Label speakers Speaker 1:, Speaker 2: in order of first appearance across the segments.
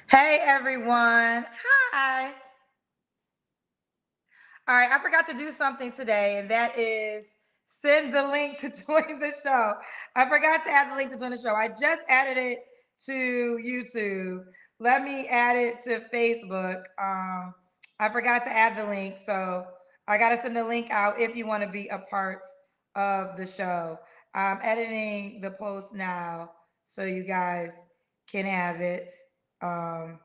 Speaker 1: Hey everyone. Hi. All right, I forgot to do something today, and that is send the link to join the show. I forgot to add the link to join the show. I just added it to YouTube. Let me add it to Facebook. I forgot to add the link, so I got to send the link out if you want to be a part of the show. I'm editing the post now so you guys can have it. Um,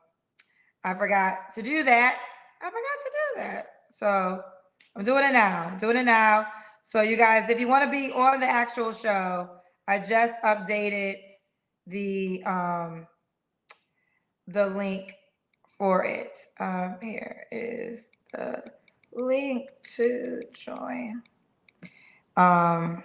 Speaker 1: I forgot to do that. I forgot to do that. So I'm doing it now. I'm doing it now. So you guys, if you want to be on the actual show, I just updated the um the link for it. Here is the link to join. Um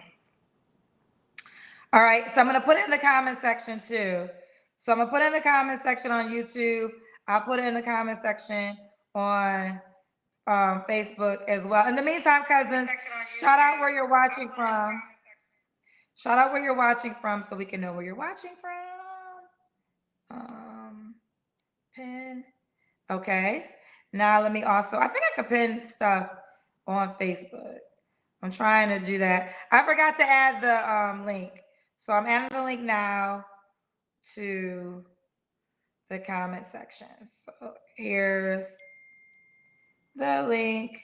Speaker 1: all right, so I'm gonna put it in the comment section too. So I'm gonna put it in the comment section on YouTube. I'll put it in the comment section on Facebook as well. In the meantime, cousins, shout out where you're watching from. Shout out where you're watching from so we can know where you're watching from. Pin. Okay. Now let me also, I think I could pin stuff on Facebook. I'm trying to do that. I forgot to add the link. So I'm adding the link now to the comment section. So here's the link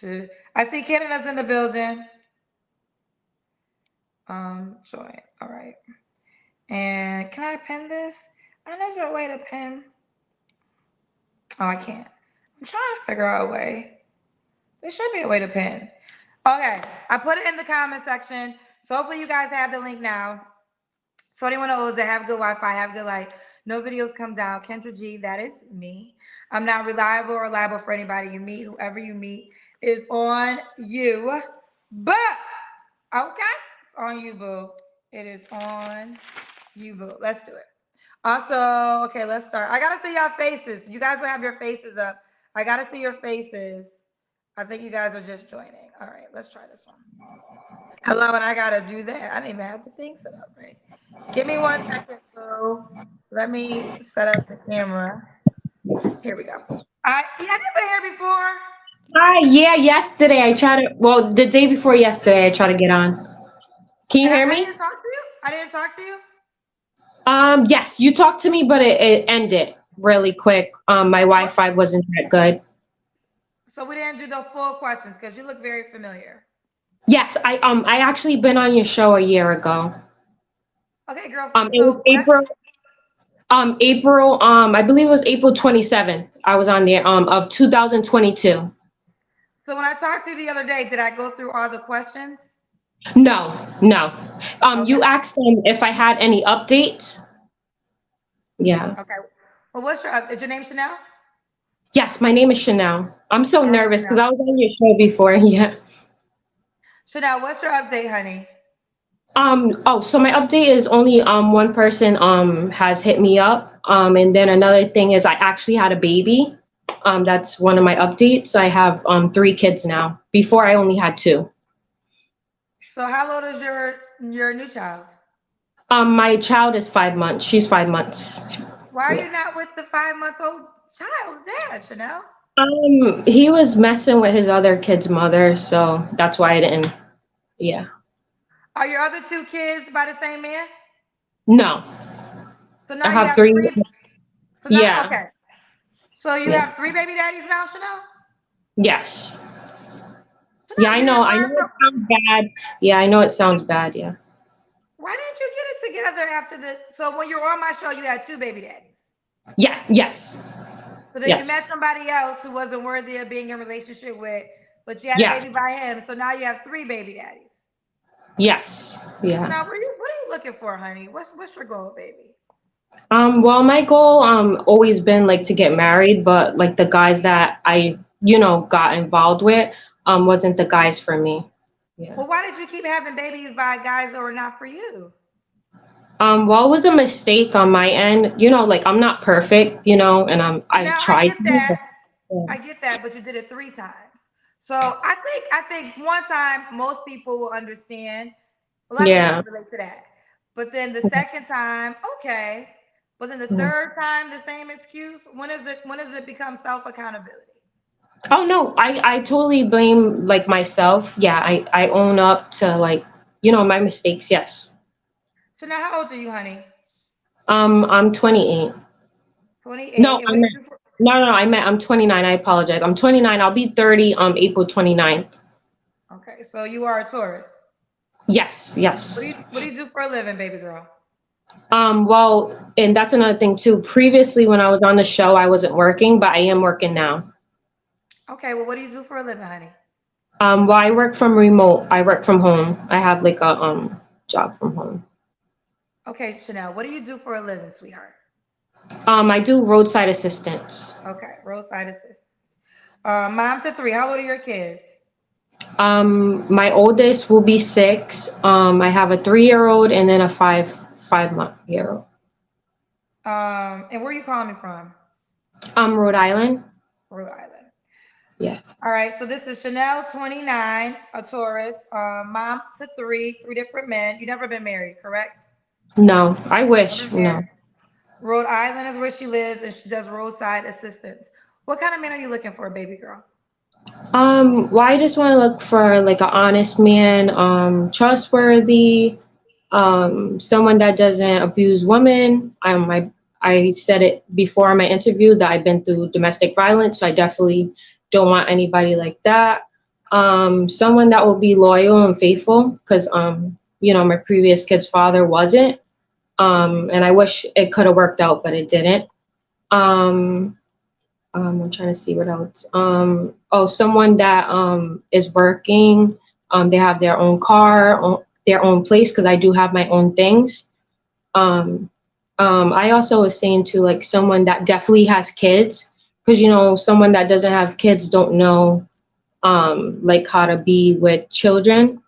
Speaker 1: to, I see Canada's in the building. Join. All right. And can I pin this? I know there's a way to pin. Oh, I can't. I'm trying to figure out a way. There should be a way to pin. Okay, I put it in the comment section. So hopefully you guys have the link now. So anyone knows that have good Wi-Fi, have good light, no videos come down. Kendra G, that is me. I'm not reliable or liable for anybody you meet. Whoever you meet is on you. But okay, it's on you, boo. It is on you, boo. Let's do it. Also, okay, let's start. I gotta see y'all faces. You guys will have your faces up. I gotta see your faces. I think you guys are just joining. All right, let's try this one. Hello, and I gotta do that. I didn't even have the thing set up right. Give me 1 second, boo. Let me set up the camera. Here we go. Have you been here before?
Speaker 2: Hi, yeah, yesterday I tried to, well, the day before yesterday I tried to get on. Can you
Speaker 1: And
Speaker 2: hear
Speaker 1: I
Speaker 2: me?
Speaker 1: didn't talk to you. I didn't talk to you.
Speaker 2: Yes, you talked to me, but it ended really quick. My
Speaker 1: What?
Speaker 2: Wi-Fi wasn't that good.
Speaker 1: So we didn't do the full questions because you look very familiar.
Speaker 2: Yes, I actually been on your show a year ago.
Speaker 1: Okay, girlfriend.
Speaker 2: It was
Speaker 1: So what?
Speaker 2: April, I believe it was April 27th. I was on there, of 2022.
Speaker 1: So when I talked to you the other day, did I go through all the questions?
Speaker 2: No, no.
Speaker 1: Okay.
Speaker 2: You asked if I had any updates. Yeah.
Speaker 1: Okay. Well, what's your update? Is your name Chanel?
Speaker 2: Yes, my name is Chanel. I'm so
Speaker 1: All right,
Speaker 2: nervous because
Speaker 1: Chanel.
Speaker 2: I was on your show before. Yeah.
Speaker 1: Chanel, what's your update, honey?
Speaker 2: So my update is only one person has hit me up. And then another thing is I actually had a baby. That's one of my updates. I have three kids now. Before I only had two.
Speaker 1: So how old is your new child?
Speaker 2: My child is 5 months. She's 5 months.
Speaker 1: Why are
Speaker 2: Yeah.
Speaker 1: you not with the 5-month-old child's dad, Chanel?
Speaker 2: He was messing with his other kid's mother, so that's why I didn't. Yeah.
Speaker 1: Are your other two kids by the same man?
Speaker 2: No,
Speaker 1: So
Speaker 2: I
Speaker 1: now you
Speaker 2: have
Speaker 1: have
Speaker 2: three.
Speaker 1: three. So now,
Speaker 2: Yeah.
Speaker 1: okay. So you
Speaker 2: Yeah.
Speaker 1: have three baby daddies now, Chanel?
Speaker 2: Yes. Yeah,
Speaker 1: Chanel,
Speaker 2: I
Speaker 1: you
Speaker 2: know.
Speaker 1: didn't
Speaker 2: I
Speaker 1: learn
Speaker 2: know
Speaker 1: from.
Speaker 2: it sounds bad. Yeah, I know it sounds bad. Yeah.
Speaker 1: Why didn't you get it together after the? So when you were on my show, you had two baby daddies.
Speaker 2: Yeah. Yes.
Speaker 1: So then you met
Speaker 2: Yes.
Speaker 1: somebody else who wasn't worthy of being in a relationship with, but you had a
Speaker 2: Yes.
Speaker 1: baby by him. So now you have three baby daddies.
Speaker 2: Yes.
Speaker 1: So
Speaker 2: Yeah.
Speaker 1: now what are you looking for, honey? What's your goal, baby?
Speaker 2: Well, my goal always been like to get married, but like the guys that I, got involved with wasn't the guys for me. Yeah.
Speaker 1: Well, why did you keep having babies by guys that were not for you?
Speaker 2: Well, it was a mistake on my end. Like I'm not perfect, and I've
Speaker 1: Now I
Speaker 2: tried
Speaker 1: get
Speaker 2: to be,
Speaker 1: that.
Speaker 2: but yeah.
Speaker 1: I get that, but you did it three times. So I think one time most people will understand. A lot of people
Speaker 2: Yeah.
Speaker 1: can relate to that. But then the second time, okay. But then the
Speaker 2: Yeah.
Speaker 1: third time, the same excuse. When is it? When does it become self accountability?
Speaker 2: Oh no, I totally blame like myself. Yeah, I own up to like, my mistakes. Yes.
Speaker 1: So now, how old are you, honey?
Speaker 2: I'm 28.
Speaker 1: 28.
Speaker 2: No,
Speaker 1: And
Speaker 2: I
Speaker 1: what do
Speaker 2: meant
Speaker 1: you do for?
Speaker 2: no, I meant I'm 29. I apologize. I'm 29. I'll be 30 April 29th.
Speaker 1: Okay, so you are a Taurus.
Speaker 2: Yes, yes.
Speaker 1: What do you do for a living, baby girl?
Speaker 2: Well, and that's another thing too. Previously when I was on the show, I wasn't working, but I am working now.
Speaker 1: Okay, well, what do you do for a living, honey?
Speaker 2: Well, I work from remote. I work from home. I have like a job from home.
Speaker 1: Okay, Chanel, what do you do for a living, sweetheart?
Speaker 2: I do roadside assistance.
Speaker 1: Okay, roadside assistance. Mom to three. How old are your kids?
Speaker 2: My oldest will be 6. I have a 3-year-old and then a five-month year old.
Speaker 1: And where are you calling me from?
Speaker 2: Rhode Island.
Speaker 1: Rhode Island.
Speaker 2: Yeah.
Speaker 1: All right, so this is Chanel 29, a Taurus, mom to three different men. You never been married, correct?
Speaker 2: No, I
Speaker 1: Never
Speaker 2: wish.
Speaker 1: married.
Speaker 2: No.
Speaker 1: Rhode Island is where she lives, and she does roadside assistance. What kind of man are you looking for, baby girl?
Speaker 2: Well, I just want to look for like an honest man, trustworthy, someone that doesn't abuse women. I said it before in my interview that I've been through domestic violence, so I definitely don't want anybody like that. Someone that will be loyal and faithful, because my previous kid's father wasn't. And I wish it could have worked out, but it didn't. Um, I'm trying to see what else. Oh, someone that is working. They have their own car, their own place, because I do have my own things. Um, I also was saying to like someone that definitely has kids, because someone that doesn't have kids don't know like how to be with children.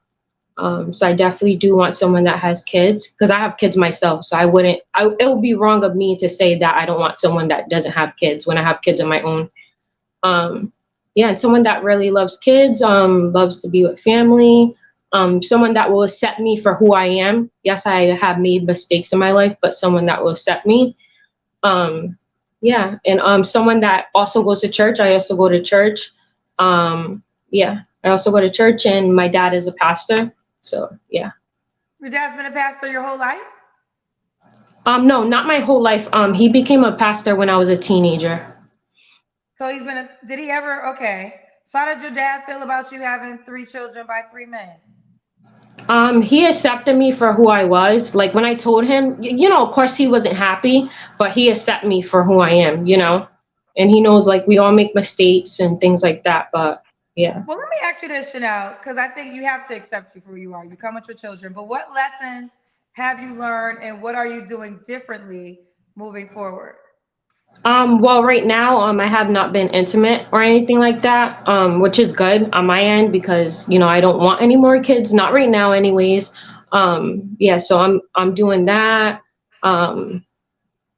Speaker 2: So I definitely do want someone that has kids, because I have kids myself. So it would be wrong of me to say that I don't want someone that doesn't have kids when I have kids of my own. um yeah, and someone that really loves kids, loves to be with family, someone that will accept me for who I am. Yes, I have made mistakes in my life, but someone that will accept me. Yeah, and someone that also goes to church. I also go to church. Yeah, I also go to church, and my dad is a pastor. So yeah.
Speaker 1: Your dad's been a pastor your whole life?
Speaker 2: No, not my whole life. He became a pastor when I was a teenager.
Speaker 1: So he's been a, did he ever, okay. So how did your dad feel about you having three children by three men?
Speaker 2: He accepted me for who I was. Like when I told him, of course he wasn't happy, but he accepted me for who I am. And he knows like we all make mistakes and things like that. But yeah.
Speaker 1: Well, let me ask you this, Chanel, because I think you have to accept you for who you are. You come with your children, but what lessons have you learned and what are you doing differently moving forward?
Speaker 2: Well, right now, I have not been intimate or anything like that, which is good on my end because, I don't want any more kids, not right now anyways. Yeah, so I'm doing that. Um,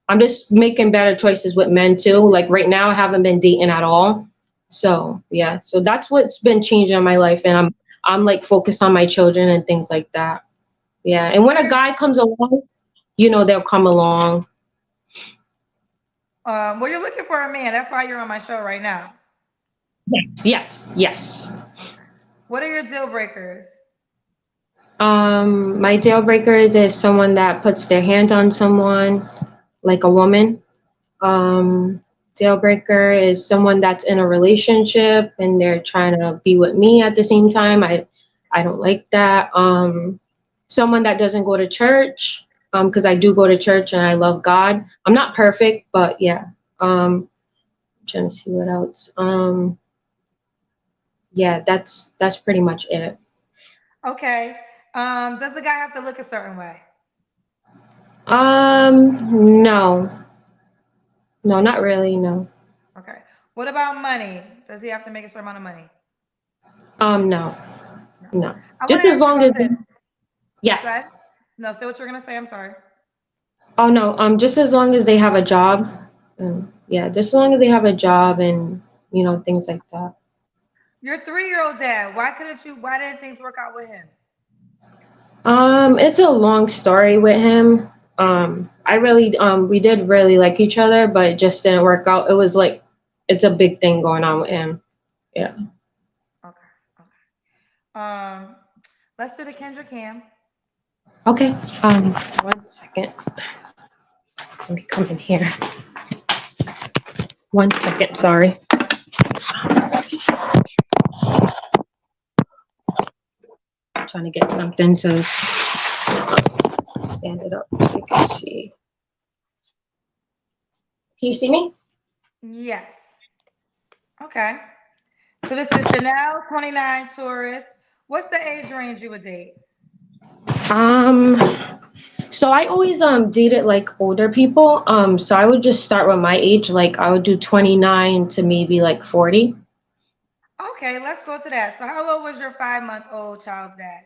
Speaker 2: I'm just making better choices with men too. Like right now, I haven't been dating at all. So yeah, so that's what's been changing in my life, and I'm like focused on my children and things like that. Yeah, and
Speaker 1: What
Speaker 2: when
Speaker 1: are
Speaker 2: a
Speaker 1: your,
Speaker 2: guy comes along, they'll come along.
Speaker 1: well, you're looking for a man. That's why you're on my show right now.
Speaker 2: Yes, yes, yes.
Speaker 1: What are your deal breakers?
Speaker 2: My deal breakers is someone that puts their hand on someone, like a woman. Deal breaker is someone that's in a relationship and they're trying to be with me at the same time. I don't like that. Someone that doesn't go to church, because I do go to church and I love God. I'm not perfect, but yeah. I'm trying to see what else. Yeah, that's pretty much it.
Speaker 1: Okay. Does the guy have to look a certain way?
Speaker 2: No, no, not really. No.
Speaker 1: Okay. What about money? Does he have to make a certain amount of money?
Speaker 2: No,
Speaker 1: No.
Speaker 2: no.
Speaker 1: I want
Speaker 2: Just
Speaker 1: to
Speaker 2: as
Speaker 1: ask you
Speaker 2: long as
Speaker 1: about this.
Speaker 2: yeah.
Speaker 1: Go ahead. No, say what you're gonna say. I'm sorry.
Speaker 2: Oh no. Just as long as they have a job. Yeah, just as long as they have a job and things like that.
Speaker 1: Your 3-year-old dad. Why couldn't you? Why didn't things work out with him?
Speaker 2: It's a long story with him. I really we did really like each other, but it just didn't work out. It was like it's a big thing going on with him. Yeah.
Speaker 1: Okay. Okay. Let's do the Kendra Cam.
Speaker 2: Okay. 1 second. Let me come in here. 1 second, sorry. I'm trying to get something to stand it up so you can see. Can you see me?
Speaker 1: Yes. Okay. So this is Chanel 29 Taurus. What's the age range you would date?
Speaker 2: Um, so I always dated like older people. So I would just start with my age, like I would do 29 to maybe like 40.
Speaker 1: Okay, let's go to that. So how old was your 5 month old child's dad?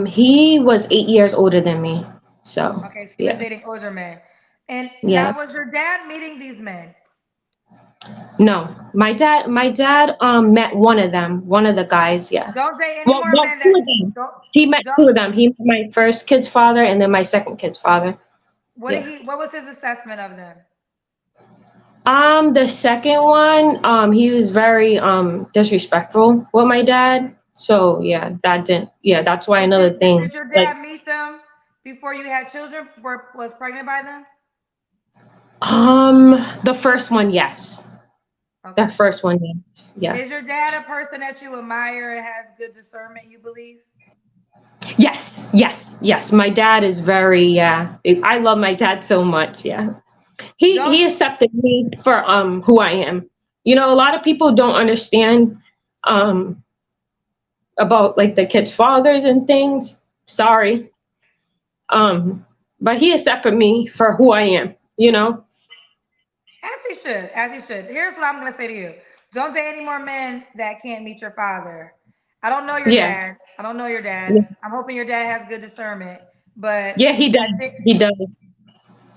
Speaker 2: He was 8 years older than me. So
Speaker 1: Okay, so you've been
Speaker 2: yeah.
Speaker 1: dating older men. And
Speaker 2: Yeah.
Speaker 1: now was your dad meeting these men?
Speaker 2: No. My dad met one of them, one of the guys, yeah.
Speaker 1: Don't date any more
Speaker 2: Well,
Speaker 1: men
Speaker 2: two
Speaker 1: that
Speaker 2: of them.
Speaker 1: don't
Speaker 2: He met
Speaker 1: don't
Speaker 2: two of them. He met my first kid's father and then my second kid's father. Yeah.
Speaker 1: what was his assessment of them?
Speaker 2: The second one, he was very disrespectful with my dad. So yeah, that didn't yeah, that's why
Speaker 1: And
Speaker 2: another
Speaker 1: did
Speaker 2: thing.
Speaker 1: your
Speaker 2: Like
Speaker 1: dad meet them before you had children? Was pregnant by them?
Speaker 2: the first one, yes. The
Speaker 1: Okay.
Speaker 2: first one, yes. Yeah.
Speaker 1: Is your dad a person that you admire and has good discernment, you believe?
Speaker 2: Yes, yes, yes. My dad is very yeah. I love my dad so much, yeah. He
Speaker 1: Don't
Speaker 2: accepted me for who I am. You know, a lot of people don't understand um about like the kids' fathers and things. Sorry. Um, but he accepted me for who I am, you know?
Speaker 1: As he should, as he should. Here's what I'm gonna say to you. Don't date any more men that can't meet your father. I don't know your
Speaker 2: Yeah.
Speaker 1: dad. I don't know your dad.
Speaker 2: Yeah,
Speaker 1: I'm hoping your dad has good discernment. But
Speaker 2: yeah, he
Speaker 1: I
Speaker 2: does.
Speaker 1: think,
Speaker 2: He does.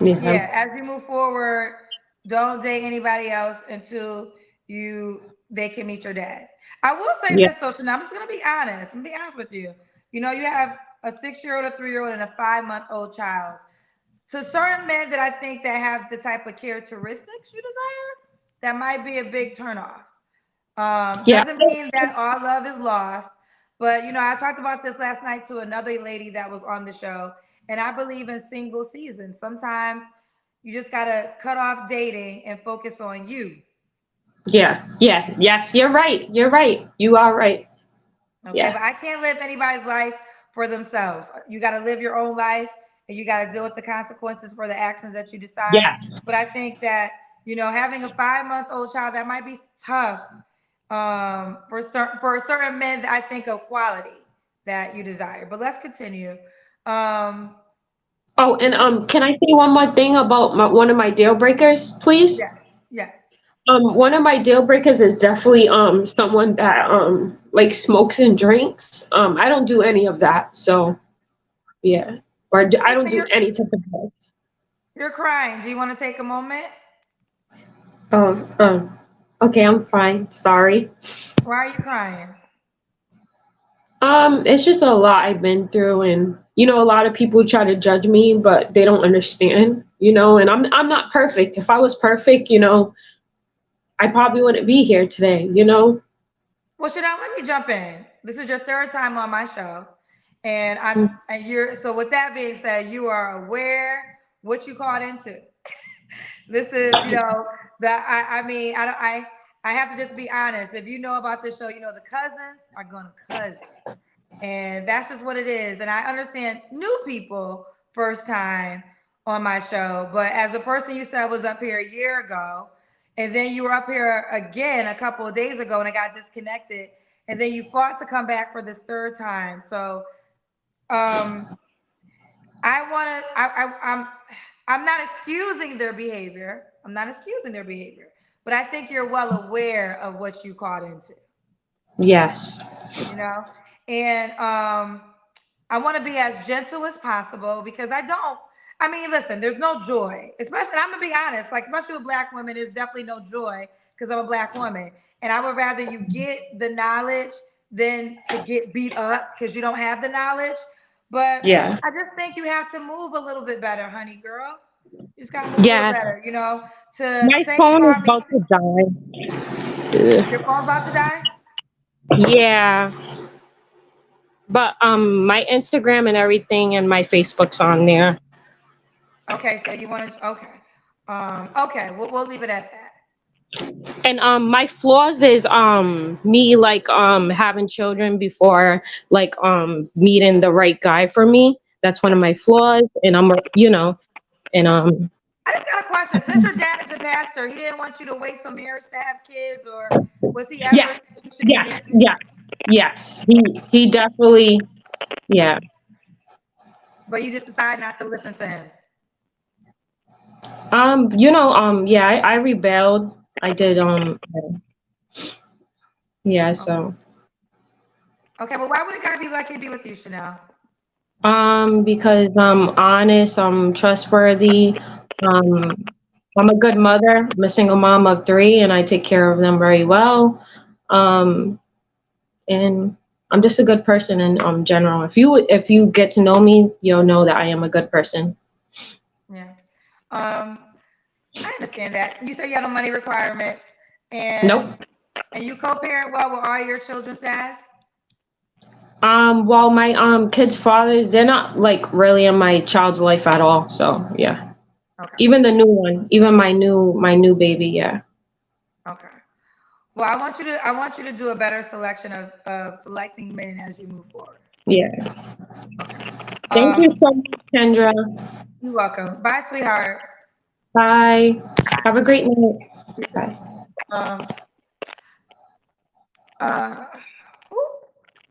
Speaker 2: Yeah.
Speaker 1: yeah, as you move forward, don't date anybody else until they can meet your dad. I will say
Speaker 2: Yeah.
Speaker 1: this, social. I'm just gonna be honest. I'm gonna be honest with you. You know, you have a 6 year old, a 3 year old, and a 5 month old child. To certain men that I think that have the type of characteristics you desire, that might be a big turnoff.
Speaker 2: Yeah.
Speaker 1: Doesn't mean that all love is lost, but you know, I talked about this last night to another lady that was on the show, and I believe in single seasons. Sometimes you just gotta cut off dating and focus on you.
Speaker 2: Yeah. Yeah. Yes, you're right. You're right. You are right.
Speaker 1: Okay,
Speaker 2: Yeah.
Speaker 1: but I can't live anybody's life for themselves. You got to live your own life and you got to deal with the consequences for the actions that you decide.
Speaker 2: Yeah.
Speaker 1: But I think that, you know, having a 5 month old child, that might be tough for certain men that I think of quality that you desire. But let's continue. Um,
Speaker 2: Oh, and can I say one more thing about one of my deal breakers, please?
Speaker 1: yeah, yes.
Speaker 2: One of my deal breakers is definitely someone that like smokes and drinks. I don't do any of that, so yeah. I don't do
Speaker 1: You're,
Speaker 2: any type of drugs.
Speaker 1: you're crying. Do you want to take a moment?
Speaker 2: Um, um, okay, I'm fine. Sorry.
Speaker 1: Why are you crying?
Speaker 2: It's just a lot I've been through, and you know, a lot of people try to judge me, but they don't understand, you know, and I'm not perfect. If I was perfect, you know, I probably wouldn't be here today, you know?
Speaker 1: Well, Chanel, let me jump in. This is your third time on my show, and you're so. With that being said, you are aware what you caught into. This is, you know, that I mean, I don't, I have to just be honest. If you know about this show, you know the cousins are gonna cousin, and that's just what it is. And I understand new people first time on my show, but as a person you said was up here a year ago, and then you were up here again a couple of days ago, and I got disconnected, and then you fought to come back for this third time. So um, I want to. I'm not excusing their behavior. I'm not excusing their behavior, but I think you're well aware of what you caught into.
Speaker 2: Yes.
Speaker 1: You know, and I want to be as gentle as possible because I don't. I mean, listen, there's no joy, especially. I'm gonna be honest, like especially with black women, there's definitely no joy because I'm a black woman, and I would rather you get the knowledge than to get beat up because you don't have the knowledge. But
Speaker 2: Yeah.
Speaker 1: I just think you have to move a little bit better, honey girl. You just gotta move a little
Speaker 2: Yes.
Speaker 1: better, to
Speaker 2: My
Speaker 1: say you
Speaker 2: phone is
Speaker 1: call me.
Speaker 2: about to die. Ugh.
Speaker 1: Your phone's about to die.
Speaker 2: Yeah. But my Instagram and everything and my Facebook's on there.
Speaker 1: Okay, so you want to? Okay, okay, we'll leave it at that.
Speaker 2: And my flaws is me like having children before like meeting the right guy for me. That's one of my flaws, and and
Speaker 1: I just got a question. Since your dad is a pastor, he didn't want you to wait till marriage to have kids, or was he ever
Speaker 2: yes,
Speaker 1: saying you should get
Speaker 2: yes,
Speaker 1: married?
Speaker 2: yes, yes. He definitely, yeah.
Speaker 1: But you just decided not to listen to him.
Speaker 2: Yeah, I rebelled. I did yeah,
Speaker 1: Okay.
Speaker 2: so
Speaker 1: Okay, well, why would a guy be lucky to be with you, Chanel?
Speaker 2: because I'm honest, I'm trustworthy, I'm a good mother. I'm a single mom of three, and I take care of them very well. Um, and I'm just a good person in general. If you get to know me, you'll know that I am a good person.
Speaker 1: Yeah. Um, I understand that. You said you have no money requirements, and
Speaker 2: Nope.
Speaker 1: and you co-parent well with all your children's dads.
Speaker 2: While my kids' fathers, they're not like really in my child's life at all. So yeah.
Speaker 1: Okay.
Speaker 2: Even the new one, even my new baby, yeah.
Speaker 1: Okay. Well, I want you to do a better selection of selecting men as you move forward.
Speaker 2: Yeah.
Speaker 1: Okay.
Speaker 2: Thank you
Speaker 1: Um,
Speaker 2: so much, Kendra.
Speaker 1: you're welcome. Bye, sweetheart.
Speaker 2: Bye. Have a great night.
Speaker 1: You too.
Speaker 2: Bye.
Speaker 1: Um, uh, ooh,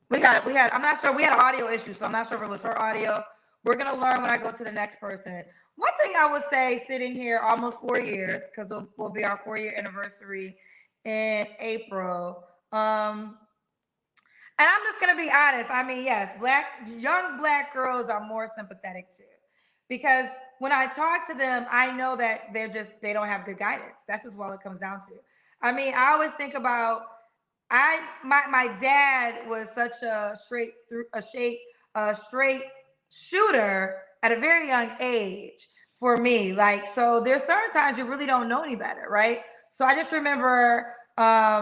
Speaker 1: we had. I'm not sure. We had an audio issue, so I'm not sure if it was her audio. We're gonna learn when I go to the next person. One thing I would say, sitting here almost 4 years, because it will be our 4 year anniversary in April. And I'm just gonna be honest. I mean, yes, young black girls are more sympathetic too, because when I talk to them, I know that they don't have good guidance. That's just what it comes down to. I mean, I always think about my dad was such a straight shooter at a very young age for me. Like, so there's certain times you really don't know any better, right? So I just remember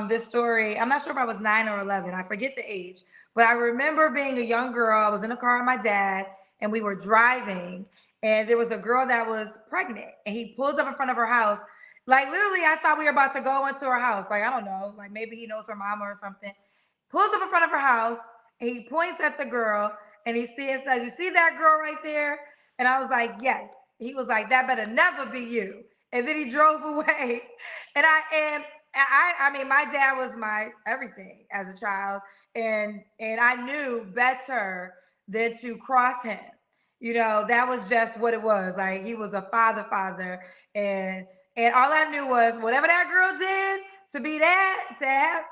Speaker 1: this story. I'm not sure if I was 9 or 11. I forget the age, but I remember being a young girl. I was in a car with my dad, and we were driving, and there was a girl that was pregnant, and he pulls up in front of her house. Like, literally, I thought we were about to go into her house. Like, I don't know, like maybe he knows her mama or something. Pulls up in front of her house, and he points at the girl, and he says, "You see that girl right there?" And I was like, "Yes." He was like, "That better never be you." And then he drove away. And I mean, my dad was my everything as a child, and I knew better than to cross him. That was just what it was. Like, he was a father, and all I knew was whatever that girl did to be that to have,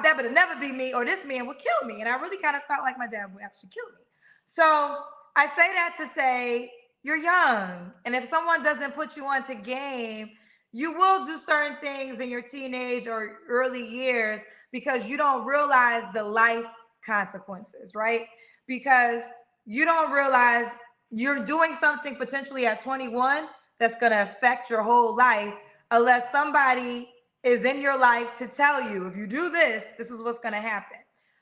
Speaker 1: that would never be me, or this man would kill me. And I really kind of felt like my dad would actually kill me. So I say that to say you're young, and if someone doesn't put you onto game, you will do certain things in your teenage or early years because you don't realize the life consequences, right? Because you don't realize you're doing something potentially at 21 that's going to affect your whole life unless somebody is in your life to tell you, if you do this, this is what's going to happen.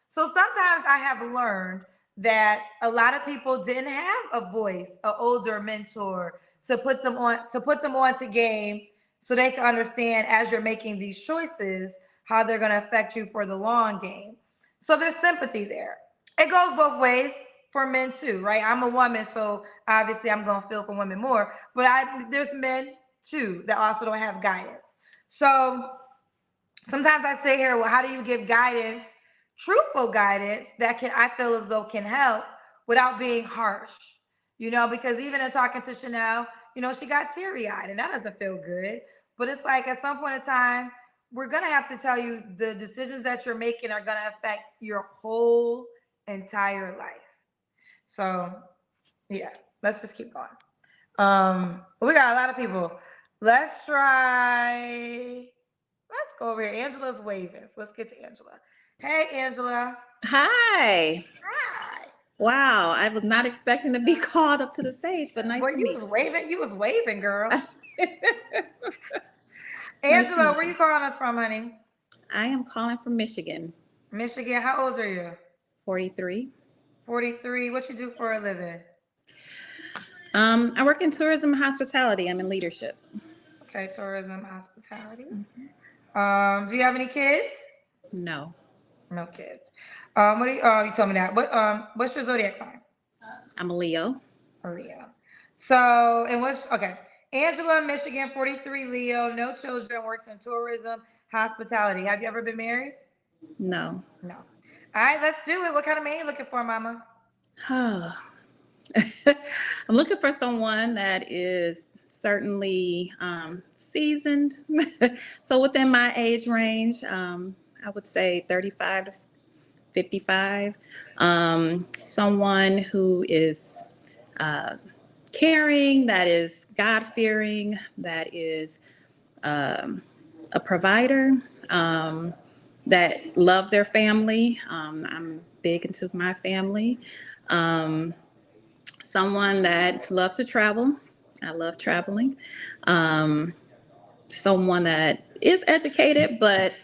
Speaker 1: So sometimes I have learned that a lot of people didn't have a voice, an older mentor to put them on to game, so they can understand as you're making these choices how they're going to affect you for the long game. So there's sympathy there. It goes both ways for men too, right? I'm a woman, so obviously I'm going to feel for women more, but there's men too that also don't have guidance. So sometimes I say here, well, how do you give guidance, truthful guidance that I feel as though can help without being harsh? Because even in talking to Chanel, she got teary eyed, and that doesn't feel good. But it's like at some point in time, we're gonna have to tell you the decisions that you're making are gonna affect your whole entire life. So yeah, let's just keep going. We got a lot of people. Let's try. Let's go over here. Angela's waving. So let's get to Angela. Hey, Angela.
Speaker 3: Hi.
Speaker 1: Hi.
Speaker 3: Wow, I was not expecting to be called up to the stage, but nice
Speaker 1: Boy,
Speaker 3: to
Speaker 1: you
Speaker 3: meet
Speaker 1: was waving. You was waving, girl.
Speaker 3: you. Nice to
Speaker 1: Angela,
Speaker 3: meet
Speaker 1: where
Speaker 3: you.
Speaker 1: you calling us from, honey?
Speaker 3: I am calling from Michigan,
Speaker 1: Michigan. How old are you?
Speaker 3: 43.
Speaker 1: 43. What you do for a living?
Speaker 3: I work in tourism and hospitality. I'm in leadership.
Speaker 1: Okay, tourism, hospitality. Do you have any kids?
Speaker 3: No,
Speaker 1: No kids. What do you? You told me that. What's your zodiac sign?
Speaker 3: I'm a Leo.
Speaker 1: Leo. So, and what's okay? Angela, Michigan, 43, Leo, no children, works in tourism, hospitality. Have you ever been married?
Speaker 3: No.
Speaker 1: No. All right, let's do it. What kind of man you looking for, Mama?
Speaker 3: I'm looking for someone that is certainly seasoned. So within my age range, I would say 35 to 55. Someone who is uh, caring, that is God fearing, that is um, a provider, that loves their family. I'm big into my family. Um, Someone that loves to travel. I love traveling. Um, Someone that is educated, but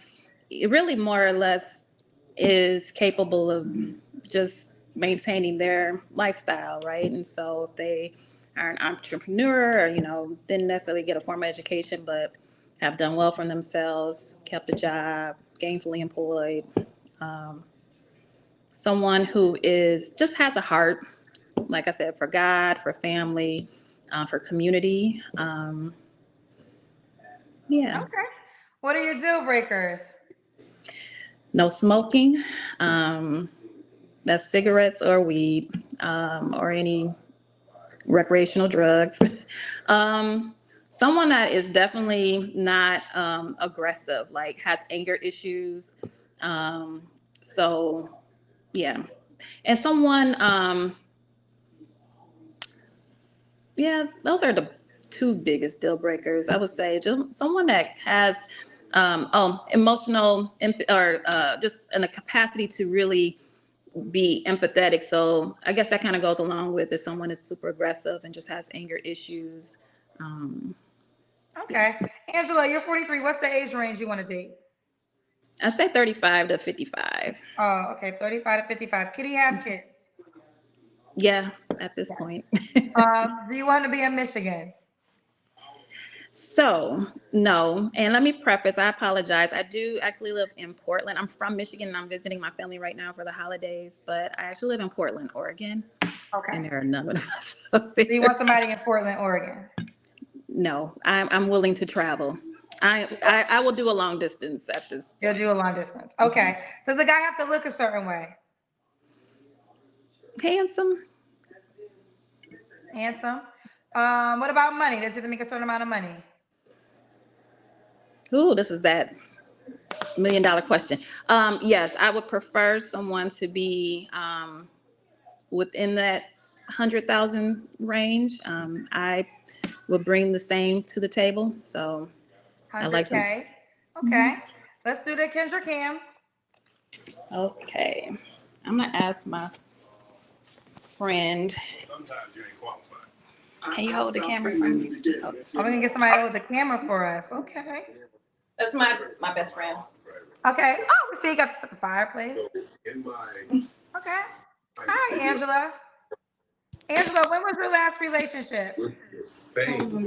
Speaker 3: really more or less is capable of just maintaining their lifestyle, right? And so if they are an entrepreneur or, didn't necessarily get a formal education, but have done well for themselves, kept a job, gainfully employed, um, someone who is just has a heart, like I said, for God, for family, for community. Yeah.
Speaker 1: Okay. What are your deal breakers?
Speaker 3: No smoking. That's cigarettes or weed, or any recreational drugs. um, Someone that is definitely not aggressive, like has anger issues. Um, so, yeah. And someone, yeah, those are the two biggest deal breakers. I would say just someone that has emotional or just in a capacity to really be empathetic. So I guess that kind of goes along with if someone is super aggressive and just has anger issues. Um, yeah,
Speaker 1: Okay. Angela, you're 43. What's the age range you want to date?
Speaker 3: I say 35 to 55.
Speaker 1: Oh, okay. 35 to 55. Could he have kids?
Speaker 3: Yeah, at this
Speaker 1: Yeah.
Speaker 3: point.
Speaker 1: Do you want to be in Michigan?
Speaker 3: So, no. And let me preface, I apologize. I do actually live in Portland. I'm from Michigan and I'm visiting my family right now for the holidays, but I actually live in Portland, Oregon, and
Speaker 1: Okay.
Speaker 3: there are none of us up
Speaker 1: So you
Speaker 3: there.
Speaker 1: want somebody in Portland, Oregon?
Speaker 3: No, I'm willing to travel. I will do a long distance at this
Speaker 1: You'll
Speaker 3: point.
Speaker 1: do a long distance. Okay. Does the guy have to look a certain way?
Speaker 3: Handsome.
Speaker 1: Handsome. What about money? Does he have to make a certain amount of money?
Speaker 3: Ooh, this is that $1 million question. Yes, I would prefer someone to be within that 100,000 range. I would bring the same to the table. So I like some.
Speaker 1: 100K. Okay. Let's do the Kendra Cam.
Speaker 3: Okay, I'm gonna ask my friend. Can you hold the camera for me? Just hold it.
Speaker 1: Oh, we can get somebody to hold the camera for us. Okay.
Speaker 3: That's my best friend.
Speaker 1: Okay. Oh, we see you got this at the fireplace. Okay. Hi, Angela. Angela, when was your last relationship?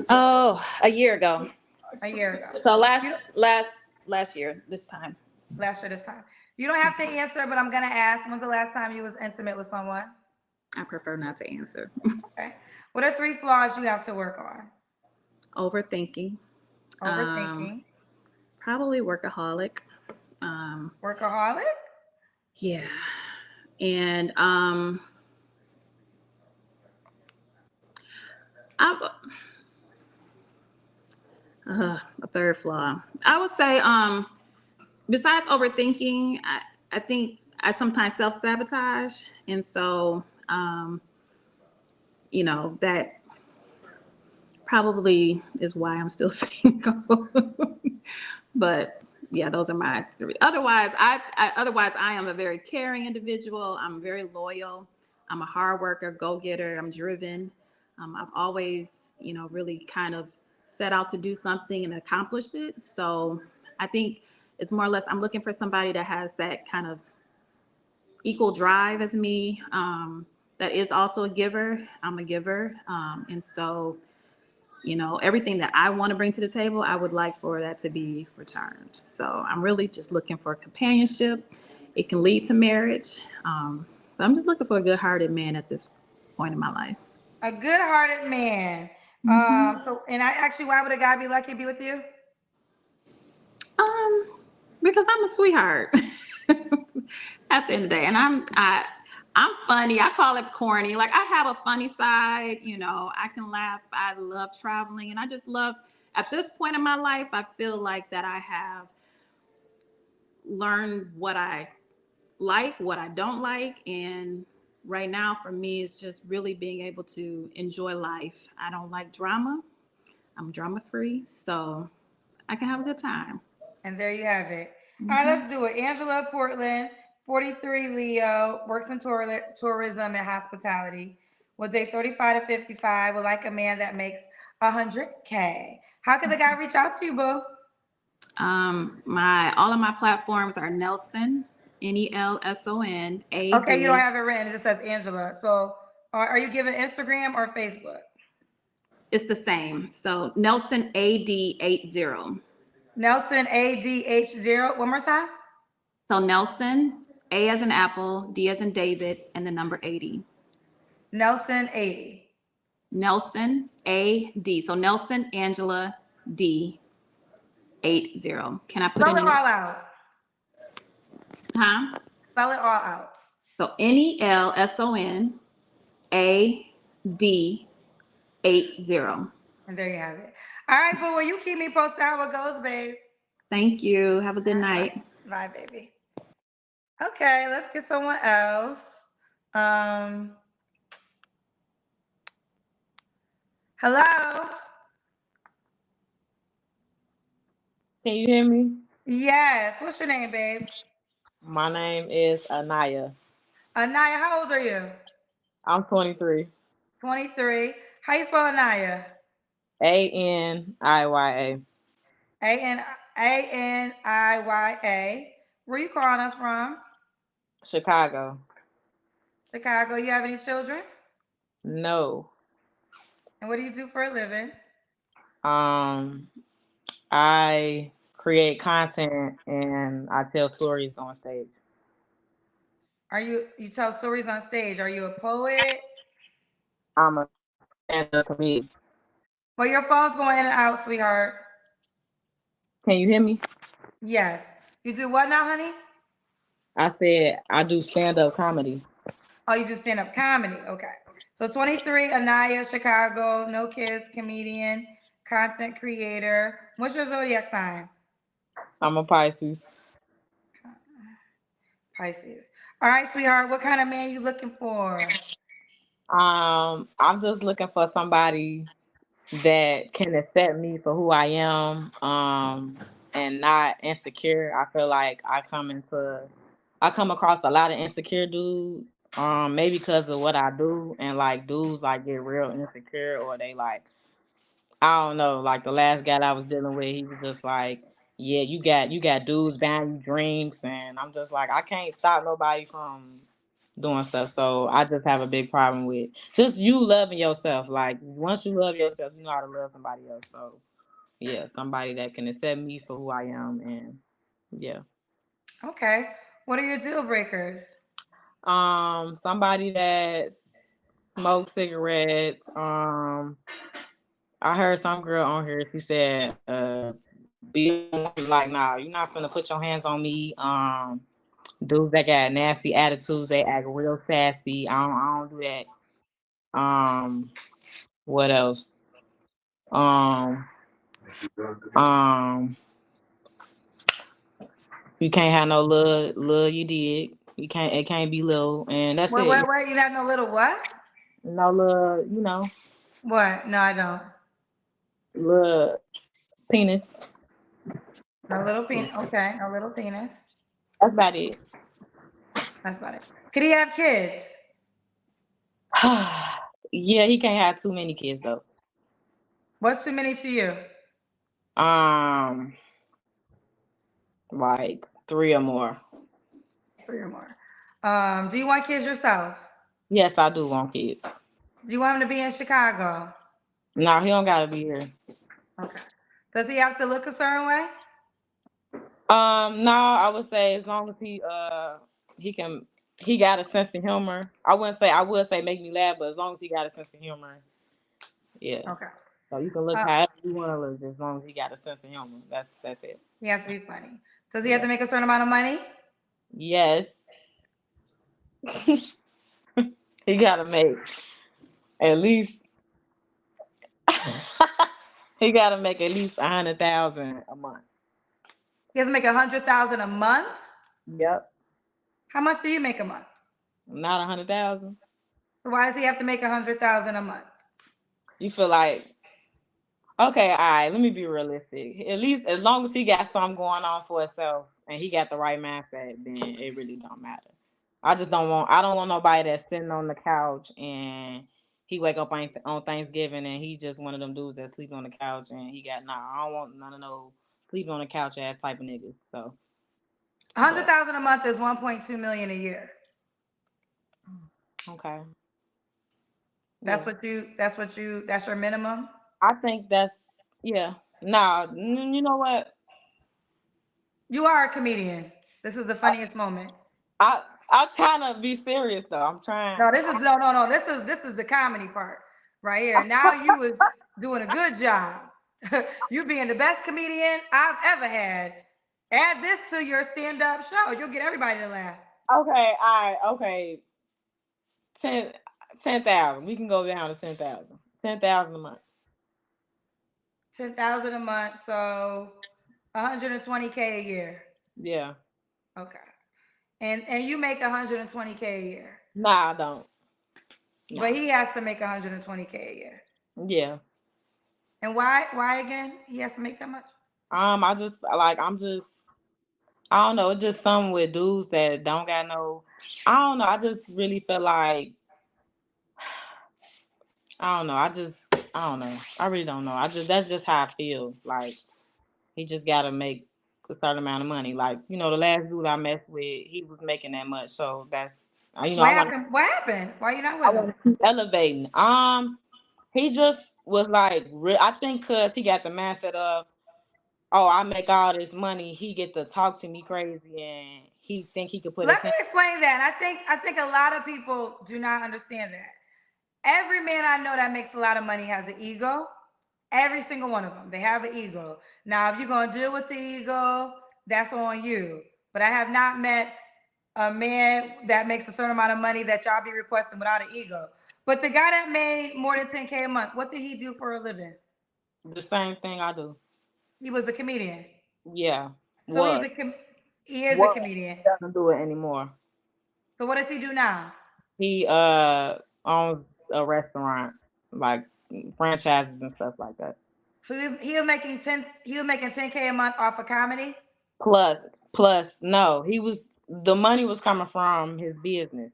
Speaker 3: Oh, a year ago.
Speaker 1: A year ago.
Speaker 3: So
Speaker 1: You don't,
Speaker 3: last year this time.
Speaker 1: last year this time. You don't have to answer, but I'm gonna ask. When's the last time you was intimate with someone?
Speaker 3: I prefer not to answer.
Speaker 1: Okay. What are 3 flaws you have to work on?
Speaker 3: Overthinking. Um,
Speaker 1: Overthinking.
Speaker 3: Probably workaholic. Um,
Speaker 1: Workaholic.
Speaker 3: yeah. And I, a third flaw. I would say besides overthinking, I think I sometimes self sabotage, and so that probably is why I'm still single. But yeah, those are my three. Otherwise, I am a very caring individual. I'm very loyal. I'm a hard worker, go getter. I'm driven. I've always, really kind of set out to do something and accomplished it. So I think it's more or less I'm looking for somebody that has that kind of equal drive as me. That is also a giver. I'm a giver, and so everything that I want to bring to the table, I would like for that to be returned. So I'm really just looking for companionship. It can lead to marriage. But I'm just looking for a good-hearted man at this point in my life.
Speaker 1: A good-hearted man. And I asked you, why would a guy be lucky to be with you?
Speaker 3: Um, because I'm a sweetheart at the end of the day, and I'm funny. I call it corny. Like I have a funny side. I can laugh. I love traveling, and I just love. At this point in my life, I feel like that I have learned what I like, what I don't like, and right now for me, it's just really being able to enjoy life. I don't like drama. I'm drama free, so I can have a good time.
Speaker 1: And there you have it. All right, let's do it. Angela Portland, 43, Leo, works in tourism and hospitality. Will date 35 to 55. Would like a man that makes 100K. How can the guy reach out to you, boo?
Speaker 3: My all of my platforms are Nelson,
Speaker 1: Okay, you don't
Speaker 3: NELSON AD.
Speaker 1: have it written. It just says Angela. So are you giving Instagram or Facebook?
Speaker 3: It's the same. So Nelson AD 80.
Speaker 1: Nelson ADH0. One more time.
Speaker 3: So Nelson, A as in Apple, D as in David, and the number 80.
Speaker 1: Nelson 80.
Speaker 3: Nelson AD. So Nelson Angela D 80. Can I put
Speaker 1: Spell
Speaker 3: in
Speaker 1: it
Speaker 3: your
Speaker 1: all out.
Speaker 3: time?
Speaker 1: Spell it all out.
Speaker 3: So NELSON AD 80.
Speaker 1: And there you have it. All right, boo. Well, you keep me posted how it goes, babe.
Speaker 3: Thank you. Have a good night.
Speaker 1: Bye, baby. Okay, let's get someone else. Um, hello.
Speaker 4: Can you hear me?
Speaker 1: Yes. What's your name, babe?
Speaker 4: My name is Annaya.
Speaker 1: Annaya, how old are you?
Speaker 4: I'm 23.
Speaker 1: 23. How you spell Annaya?
Speaker 4: Aniya.
Speaker 1: Aniya. Where you calling us from?
Speaker 4: Chicago.
Speaker 1: Chicago. You have any children?
Speaker 4: No.
Speaker 1: And what do you do for a living?
Speaker 4: Um, I create content and I tell stories on stage.
Speaker 1: You tell stories on stage? Are you a poet?
Speaker 4: I'm a stand-up comedian.
Speaker 1: Well, your phone's going in and out, sweetheart.
Speaker 4: Can you hear me?
Speaker 1: Yes. You do what now, honey?
Speaker 4: I said I do stand-up comedy.
Speaker 1: Oh, you do stand-up comedy. Okay. So 23, Annaya, Chicago, no kids, comedian, content creator. What's your zodiac sign?
Speaker 4: I'm a Pisces.
Speaker 1: Pisces. All right, sweetheart. What kind of man you looking for?
Speaker 4: I'm just looking for somebody that can accept me for who I am, and not insecure. I feel like I come across a lot of insecure dudes, maybe because of what I do, and like dudes like get real insecure, or they like, I don't know, like the last guy that I was dealing with, he was just like, yeah, you got dudes buying you drinks, and I'm just like, I can't stop nobody from doing stuff. So I just have a big problem with just you loving yourself. Like once you love yourself, you know how to love somebody else. So yeah, somebody that can accept me for who I am, and yeah.
Speaker 1: Okay. What are your deal breakers?
Speaker 4: Somebody that smokes cigarettes. I heard some girl on here. She said, be like, nah, you're not finna put your hands on me. Dudes that got nasty attitudes, they act real sassy. I don't do that. What else? Um, um, you can't have no little. You did. You can't. It can't be little, and that's
Speaker 1: Wait,
Speaker 4: it.
Speaker 1: wait, wait. You have no little what?
Speaker 4: No little. You know,
Speaker 1: What? No, I don't.
Speaker 4: little penis.
Speaker 1: No little penis. Okay, no little penis.
Speaker 4: That's about it.
Speaker 1: That's about it. Could he have kids?
Speaker 4: Yeah, he can't have too many kids though.
Speaker 1: What's too many to you?
Speaker 4: Um, like three or more.
Speaker 1: Three or more. Do you want kids yourself?
Speaker 4: Yes, I do want kids.
Speaker 1: Do you want him to be in Chicago?
Speaker 4: No, he don't gotta be here.
Speaker 1: Okay. Does he have to look a certain way?
Speaker 4: No, I would say as long as he can he got a sense of humor. I would say make me laugh, but as long as he got a sense of humor, yeah.
Speaker 1: Okay.
Speaker 4: So you can look
Speaker 1: Uh,
Speaker 4: however you want to look, as long as he got a sense of humor. That's it.
Speaker 1: he has to be funny. Does he have
Speaker 4: Yeah.
Speaker 1: to make a certain amount of money?
Speaker 4: Yes. He gotta make at least he gotta make at least 100,000 a month.
Speaker 1: He has to make 100,000 a month.
Speaker 4: Yep.
Speaker 1: How much do you make a month?
Speaker 4: Not 100,000.
Speaker 1: So why does he have to make 100,000 a month?
Speaker 4: You feel like okay, all right, let me be realistic. At least as long as he got something going on for himself and he got the right mindset, then it really don't matter. I don't want nobody that's sitting on the couch and he wake up on Thanksgiving and he just one of them dudes that sleep on the couch and he got I don't want none of those sleeping on the couch ass type of niggas. So but
Speaker 1: 100,000 a month is 1.2 million a year.
Speaker 4: okay.
Speaker 1: That's
Speaker 4: Yeah.
Speaker 1: what you. That's what you. That's your minimum.
Speaker 4: I think that's yeah. Nah, you know what?
Speaker 1: You are a comedian. This is the funniest moment.
Speaker 4: I I'm trying to be serious though. I'm trying.
Speaker 1: No, this is no, no, no. This is the comedy part right here. Now you was doing a good job. You being the best comedian I've ever had. Add this to your stand-up show. You'll get everybody to laugh.
Speaker 4: Okay, all right, okay. 10 10,000. We can go down to 10,000. 10,000 a month.
Speaker 1: 10,000 a month, so 120K a year.
Speaker 4: Yeah.
Speaker 1: Okay. And you make 120K a year.
Speaker 4: Nah, I don't.
Speaker 1: But
Speaker 4: Nah.
Speaker 1: he has to make 120K a year.
Speaker 4: Yeah.
Speaker 1: And why again? He has to make that much?
Speaker 4: I just like I'm just I don't know, it's just something with dudes that don't got no I don't know. I just really feel like I don't know. I don't know. I really don't know. I just that's just how I feel. Like he just gotta make a certain amount of money. Like, the last dude I messed with, he was making that much. So that's
Speaker 1: What happened? What happened? Why you not
Speaker 4: I
Speaker 1: with him?
Speaker 4: want to keep elevating. He just was like, I think because he got the mindset of, oh, I make all this money, he get to talk to me crazy, and he think he could put his
Speaker 1: Let me
Speaker 4: hand.
Speaker 1: explain that. I think a lot of people do not understand that. Every man I know that makes a lot of money has an ego. Every single one of them. They have an ego. Now, if you're gonna deal with the ego, that's on you. But I have not met a man that makes a certain amount of money that y'all be requesting without an ego. But the guy that made more than 10K a month, what did he do for a living?
Speaker 4: The same thing I do.
Speaker 1: He was a comedian.
Speaker 4: Yeah,
Speaker 1: So
Speaker 4: was
Speaker 1: he is a
Speaker 4: was
Speaker 1: comedian.
Speaker 4: doesn't do it anymore.
Speaker 1: So what does he do now?
Speaker 4: He owns a restaurant, like franchises and stuff like that.
Speaker 1: So he was making 10K a month off of comedy.
Speaker 4: Plus, no, the money was coming from his
Speaker 1: Okay.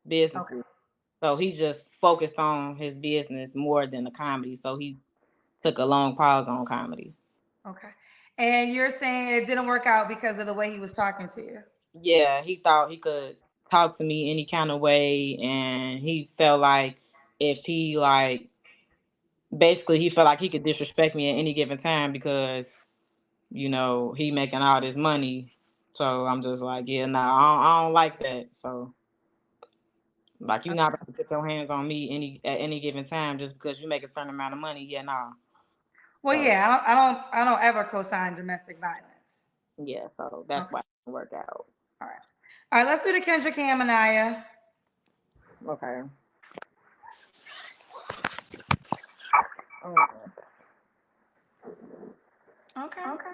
Speaker 4: businesses. So he just focused on his business more than the comedy. So he took a long pause on comedy.
Speaker 1: Okay. And you're saying it didn't work out because of the way he was talking to you.
Speaker 4: Yeah, he thought he could talk to me any kind of way, and he felt like if he like basically he felt like he could disrespect me at any given time because he making all this money. So I'm just like, yeah, nah, I don't like that. So like, you're not
Speaker 1: Okay.
Speaker 4: about to put your hands on me at any given time just because you make a certain amount of money. Yeah, nah.
Speaker 1: Well,
Speaker 4: So
Speaker 1: yeah, I don't ever co-sign domestic violence.
Speaker 4: yeah, so that's
Speaker 1: Okay.
Speaker 4: why it didn't work out.
Speaker 1: All right. All right, let's do the Kendrick Cam and Annaya.
Speaker 4: Okay.
Speaker 1: Okay.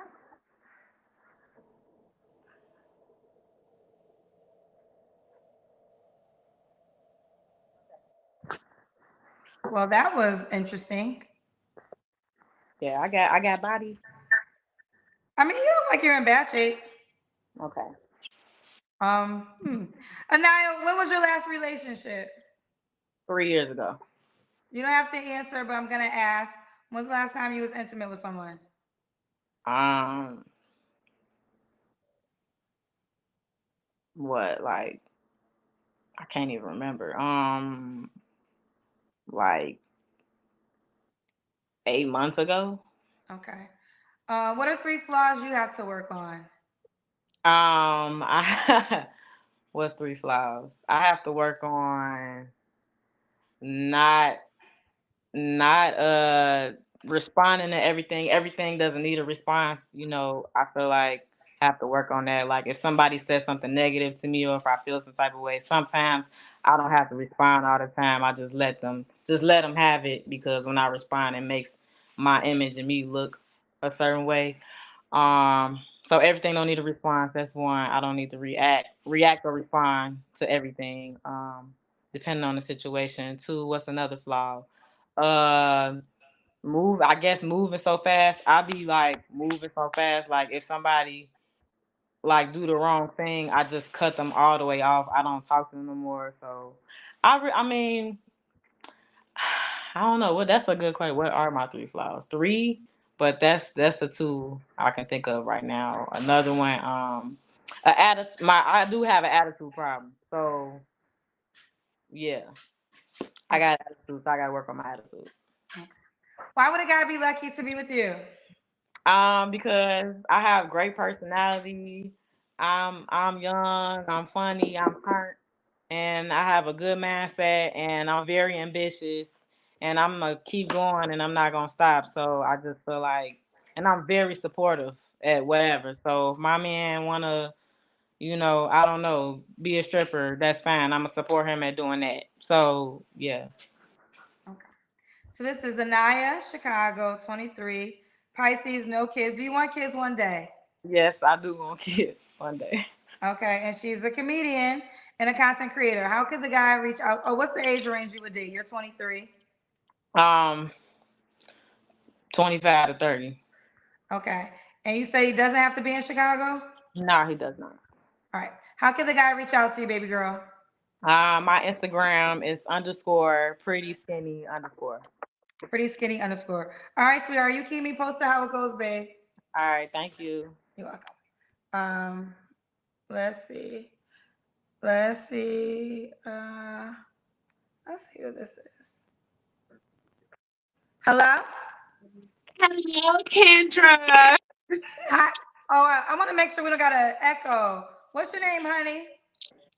Speaker 1: Well, that was interesting.
Speaker 4: Yeah, I got body.
Speaker 1: I mean, you look like you're in bad shape.
Speaker 4: Okay.
Speaker 1: Annaya, when was your last relationship?
Speaker 4: 3 years ago.
Speaker 1: You don't have to answer, but I'm gonna ask. When's the last time you was intimate with someone?
Speaker 4: Um, what like I can't even remember. Like 8 months ago.
Speaker 1: Okay. What are three flaws you have to work on?
Speaker 4: I what's three flaws? I have to work on not not responding to everything. Everything doesn't need a response. I feel like I have to work on that. Like if somebody says something negative to me or if I feel some type of way, sometimes I don't have to respond all the time. I just let them have it because when I respond it makes my image and me look a certain way. So everything don't need a response. That's one. I don't need to react or respond to everything. Depending on the situation. Two, what's another flaw? Uh, I guess moving so fast. I be like moving so fast. Like if somebody like do the wrong thing, I just cut them all the way off. I don't talk to them no more. So, I mean, I don't know. What That's a good question. What are my three flaws? Three, but that's the two I can think of right now. Another one, a attitude. I do have an attitude problem. So yeah, I
Speaker 1: Okay.
Speaker 4: got attitude. So I got to work on my attitude.
Speaker 1: Okay. Why would a guy be lucky to be with you?
Speaker 4: Because I have great personality. I'm young, I'm funny, I'm turned, and I have a good mindset and I'm very ambitious and I'm gonna keep going and I'm not gonna stop. So I just feel like and I'm very supportive at whatever. So if my man wanna, I don't know, be a stripper, that's fine. I'm gonna support him at doing that. So yeah.
Speaker 1: Okay. So this is Annaya, Chicago, 23, Pisces, no kids. Do you want kids one day?
Speaker 4: Yes, I do want kids one day.
Speaker 1: Okay, and she's a comedian and a content creator. How could the guy reach out? Oh, what's the age range you would date? You're 23.
Speaker 4: Um, 25 to 30.
Speaker 1: Okay, and you say he doesn't have to be in Chicago?
Speaker 4: No, he does not.
Speaker 1: All right. How can the guy reach out to you, baby girl?
Speaker 4: My Instagram is underscore pretty skinny underscore.
Speaker 1: Pretty skinny underscore. All right, sweetheart. You keep me posted how it goes, babe.
Speaker 4: All right, thank you.
Speaker 1: You're welcome. Um, let's see. Let's see. Let's see what this is. Hello?
Speaker 5: Hello, Kendra.
Speaker 1: Hi. Oh, I want to make sure we don't got an echo. What's your name, honey?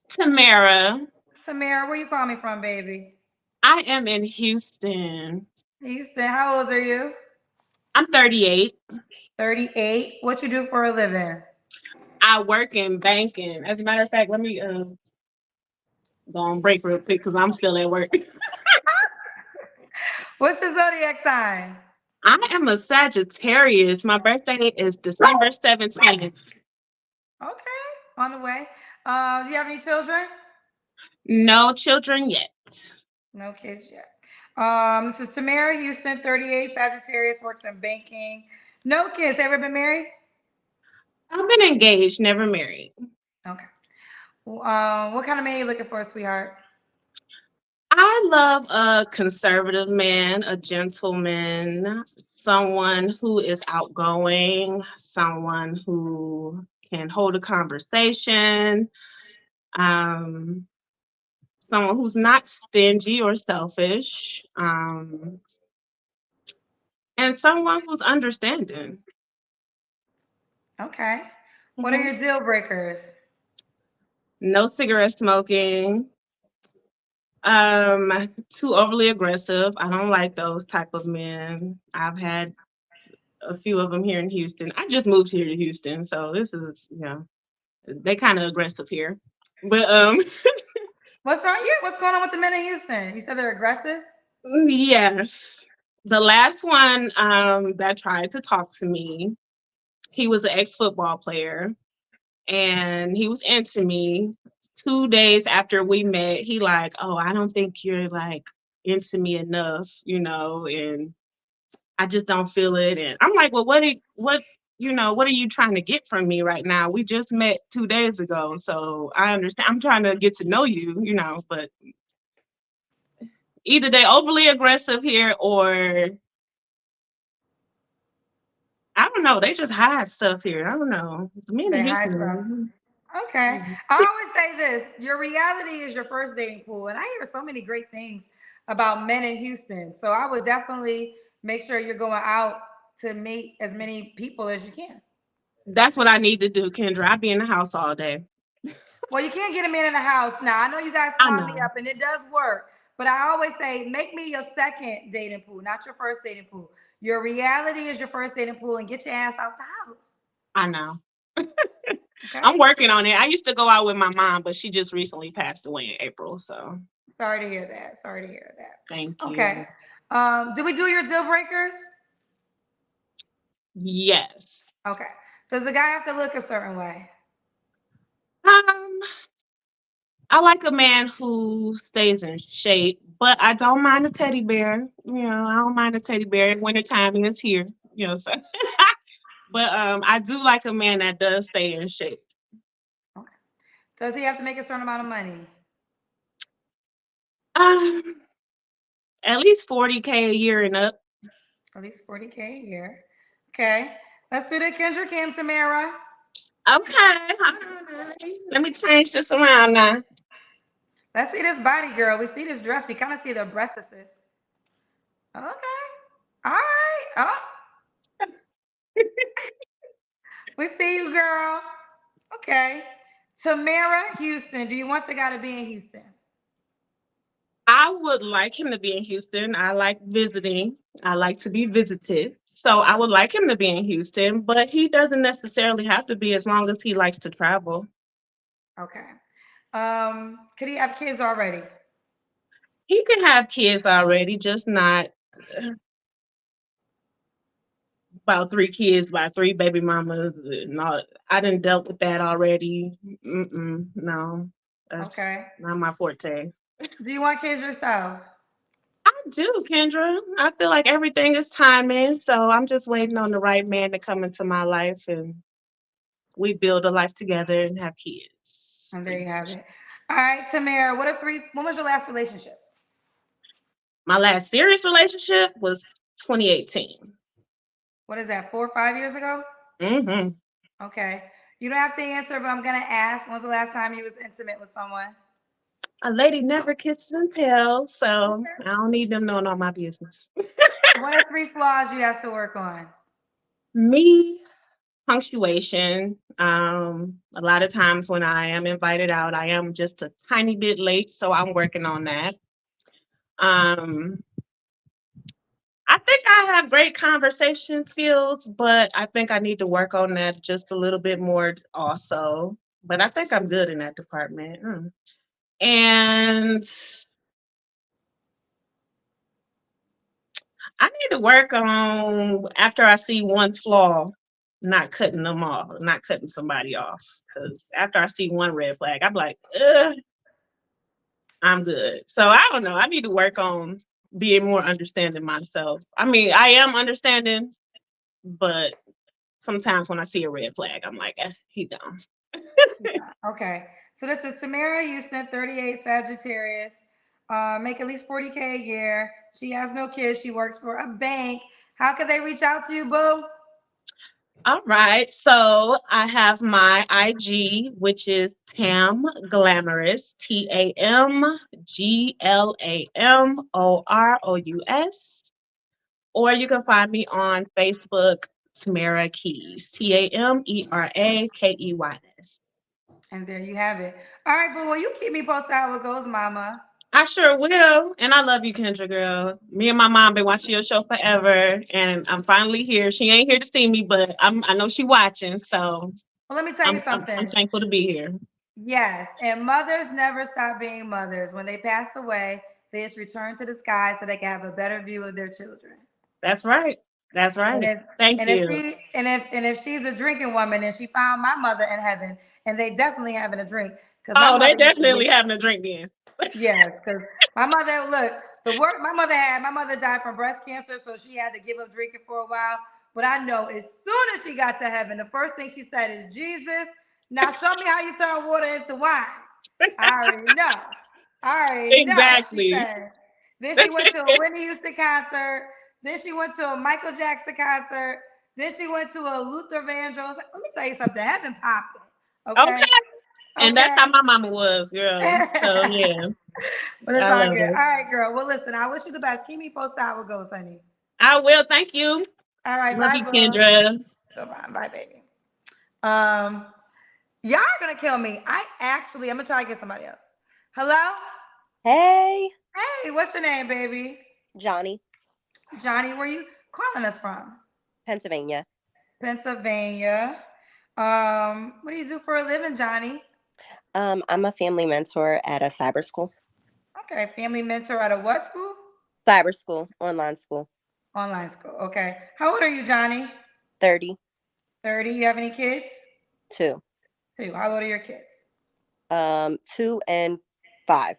Speaker 5: Tamara.
Speaker 1: Samara. Where you call me from, baby?
Speaker 5: I am in Houston.
Speaker 1: Houston. How old are you?
Speaker 5: I'm 38.
Speaker 1: 38. What you do for a living?
Speaker 5: I work in banking. As a matter of fact, let me go on break real quick because I'm still at work.
Speaker 1: What's your zodiac sign?
Speaker 5: I am a Sagittarius. My birthday is December 17th.
Speaker 1: Okay, on the way. Do you have any children?
Speaker 5: No children yet.
Speaker 1: No kids yet. This is Tamara Houston, 38, Sagittarius, works in banking. No kids. Ever been married?
Speaker 5: I've been engaged, never married.
Speaker 1: Okay. What kind of man you looking for, sweetheart?
Speaker 5: I love a conservative man, a gentleman, someone who is outgoing, someone who can hold a conversation, um, someone who's not stingy or selfish, and someone who's understanding.
Speaker 1: Okay. What are
Speaker 5: Mhm.
Speaker 1: your deal breakers?
Speaker 5: No cigarette smoking, too overly aggressive. I don't like those type of men. I've had a few of them here in Houston. I just moved here to Houston, so this is, they kind of aggressive here. But
Speaker 1: What's wrong? Yeah, what's going on with the men in Houston? You said they're aggressive.
Speaker 5: yes. The last one that tried to talk to me, he was an ex-football player and he was into me. 2 days after we met, he like, "Oh, I don't think you're like into me enough, and I just don't feel it." And I'm like, "Well, what are you trying to get from me right now? We just met 2 days ago, so I understand. I'm trying to get to know you, but Either they overly aggressive here or I don't know. They just hide stuff here. I don't know. The men in
Speaker 1: They hide stuff.
Speaker 5: Houston.
Speaker 1: Okay.
Speaker 5: Mhm.
Speaker 1: I always say this, your reality is your first dating pool. And I hear so many great things about men in Houston. So I would definitely make sure you're going out to meet as many people as you can.
Speaker 5: That's what I need to do, Kendra. I be in the house all day.
Speaker 1: Well, you can't get a man in the house. Now, I know you guys
Speaker 5: I
Speaker 1: call me
Speaker 5: know.
Speaker 1: up and it does work, but I always say make me your second dating pool, not your first dating pool. Your reality is your first dating pool and get your ass out the house.
Speaker 5: I know. I'm
Speaker 1: Okay.
Speaker 5: working on it. I used to go out with my mom, but she just recently passed away in April. So
Speaker 1: Sorry to hear that. Sorry to hear
Speaker 5: thank
Speaker 1: that. Okay.
Speaker 5: you.
Speaker 1: Did we do your deal breakers?
Speaker 5: Yes.
Speaker 1: Okay. Does the guy have to look a certain way?
Speaker 5: Um, I like a man who stays in shape, but I don't mind a teddy bear. I don't mind a teddy bear. Wintertime is here. So but I do like a man that does stay in shape.
Speaker 1: Okay. Does he have to make a certain amount of money?
Speaker 5: Um, at least 40K a year and up.
Speaker 1: At least 40K a year. Okay. Let's do the Kendra Kim Tamara.
Speaker 5: Okay. All right. Let me change this around now.
Speaker 1: Let's see this body, girl. We see this dress. We kind of see the breasts. Okay. All right. Oh, we see you, girl. Okay. Tamara Houston. Do you want the guy to be in Houston?
Speaker 5: I would like him to be in Houston. I like visiting. I like to be visited. So I would like him to be in Houston, but he doesn't necessarily have to be as long as he likes to travel.
Speaker 1: Okay. Could he have kids already?
Speaker 5: He can have kids already, just not about 3 kids by 3 baby mamas. No, I didn't dealt with that already. No, that's
Speaker 1: Okay.
Speaker 5: not my forte.
Speaker 1: Do you want kids yourself?
Speaker 5: I do, Kendra. I feel like everything is timing, so I'm just waiting on the right man to come into my life and we build a life together and have kids.
Speaker 1: And there
Speaker 5: Pretty
Speaker 1: you have
Speaker 5: much.
Speaker 1: it. All right, Tamara. When was your last relationship?
Speaker 5: My last serious relationship was 2018.
Speaker 1: What is that? 4 or 5 years ago?
Speaker 5: Hmm.
Speaker 1: Okay. You don't have to answer, but I'm gonna ask. When's the last time you was intimate with someone?
Speaker 5: A lady never kisses and tells, so I don't need them knowing all my business.
Speaker 1: What are 3 flaws you have to work on?
Speaker 5: Me, punctuation. A lot of times when I am invited out, I am just a tiny bit late, so I'm working on that. Um, I think I have great conversation skills, but I think I need to work on that just a little bit more also. But I think I'm good in that department. And I need to work on after I see one flaw, not cutting them off, not cutting somebody off. Because after I see one red flag, I'm like, I'm good. So I don't know. I need to work on being more understanding myself. I mean, I am understanding, but sometimes when I see a red flag, I'm like, he done.
Speaker 1: Okay. So this is Tamara Houston, 38, Sagittarius. Make at least 40K a year. She has no kids. She works for a bank. How could they reach out to you, boo?
Speaker 5: All right. So I have my IG, which is Tam Glamorous, TamGlamorous. Or you can find me on Facebook, Tamara Keys, TameraKeys.
Speaker 1: And there you have it. All right, boo. Well, you keep me posted how it goes, mama.
Speaker 5: I sure will. And I love you, Kendra girl. Me and my mom been watching your show forever. And I'm finally here. She ain't here to see me, but I know she watching. So
Speaker 1: Well, let me tell you
Speaker 5: I'm
Speaker 1: something.
Speaker 5: thankful to be here.
Speaker 1: Yes, and mothers never stop being mothers. When they pass away, they just return to the sky so they can have a better view of their children.
Speaker 5: That's right. That's
Speaker 1: And
Speaker 5: right.
Speaker 1: if
Speaker 5: Thank
Speaker 1: and if
Speaker 5: you.
Speaker 1: if she's a drinking woman and she found my mother in heaven, and they definitely having a drink because my
Speaker 5: Oh, they
Speaker 1: mother used to
Speaker 5: definitely
Speaker 1: get
Speaker 5: having a drink then.
Speaker 1: yes, because my mother look the work my mother died from breast cancer, so she had to give up drinking for a while. But I know as soon as she got to heaven, the first thing she said is Jesus. Now show me how you turn water into wine. I already know. I already know. She
Speaker 5: Exactly.
Speaker 1: said. Then she went to a Whitney Houston concert. Then she went to a Michael Jackson concert. Then she went to a Luther Vandross. Let me tell you something. Heaven popping.
Speaker 5: Okay.
Speaker 1: Okay.
Speaker 5: And that's
Speaker 1: Okay.
Speaker 5: how my mama was, girl. So yeah,
Speaker 1: But it's
Speaker 5: I
Speaker 1: all
Speaker 5: love
Speaker 1: good. All
Speaker 5: her.
Speaker 1: right, girl. Well, listen, I wish you the best. Keep me posted how it goes, honey.
Speaker 5: I will. Thank you.
Speaker 1: All right.
Speaker 5: Love
Speaker 1: Bye,
Speaker 5: you,
Speaker 1: boo.
Speaker 5: Kendra.
Speaker 1: Goodbye. Bye, baby. Um, y'all are gonna kill me. I'm gonna try to get somebody else. Hello?
Speaker 6: Hey,
Speaker 1: Hey, what's your name, baby?
Speaker 6: Johnny,
Speaker 1: Johnny, where you calling us from?
Speaker 6: Pennsylvania.
Speaker 1: Pennsylvania. What do you do for a living, Johnny?
Speaker 6: I'm a family mentor at a cyber school.
Speaker 1: Okay, family mentor at a what school?
Speaker 6: Cyber school, online school.
Speaker 1: Online school. Okay. How old are you, Johnny?
Speaker 6: 30,
Speaker 1: 30. You have any kids?
Speaker 6: 2.
Speaker 1: Two. How old are your kids?
Speaker 6: 2 and 5.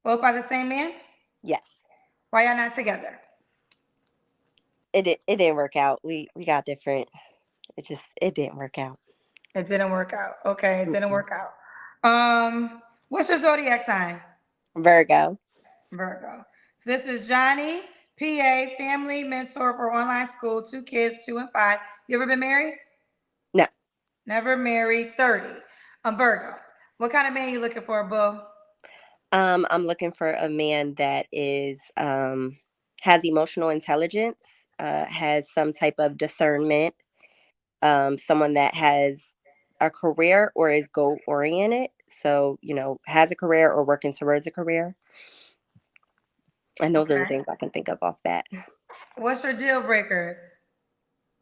Speaker 1: Both by the same man?
Speaker 6: Yes.
Speaker 1: Why y'all not together?
Speaker 6: It didn't work out. We got different. It didn't work out.
Speaker 1: It didn't work out. Okay, it didn't
Speaker 6: Mm-mm.
Speaker 1: work out. What's your zodiac sign?
Speaker 6: Virgo.
Speaker 1: Virgo. So this is Johnny, PA, family mentor for online school, 2 kids, 2 and 5. You ever been married?
Speaker 6: No.
Speaker 1: Never married, 30. I'm Virgo. What kind of man you looking for, boo?
Speaker 6: I'm looking for a man that is has emotional intelligence, has some type of discernment, someone that has a career or is goal oriented. So, has a career or working towards a career. And those are the
Speaker 1: Okay.
Speaker 6: things I can think of off bat.
Speaker 1: What's your deal breakers?